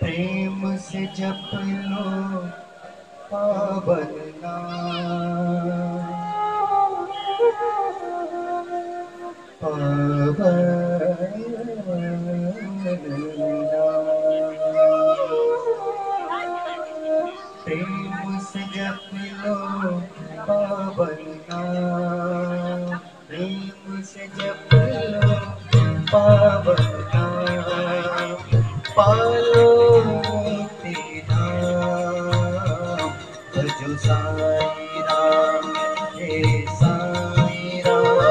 प्रेम से जप लो पावन नाम, पावन नाम। प्रेम से जप लो पावन नाम, प्रेम से जप लो पावन नाम, पालो तेरा भजो साई राम, हे साई राम,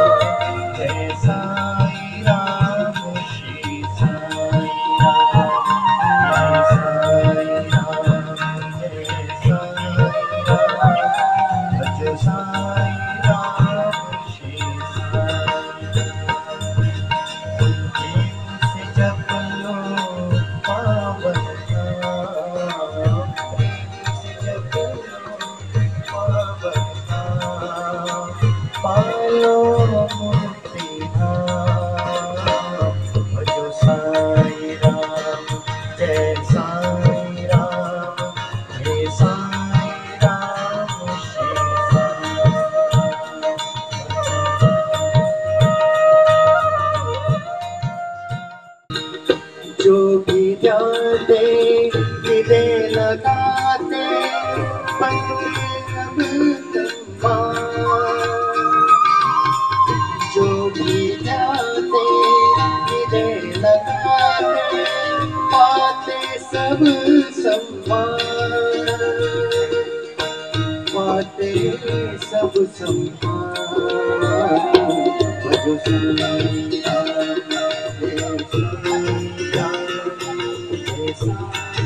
जय साई राम, श्री साई राम, जय साई राम, जय साई राम, भजो साई राम, श्री साई राम। प्रेम से जप लो पावन नाम, प्रेम से जप लो पावन नाम, पालो मुक्ति धाम, भजो साई राम, जय साई राम, हे साई राम, श्री साई राम। जो भी जाते हृदय लगाते बनते अब तम्माम, जो भी जाते हृदय लगाते पाते सब सम्मान, पाते सब सम्मान, भजो साई राम, हे साई राम, हे साई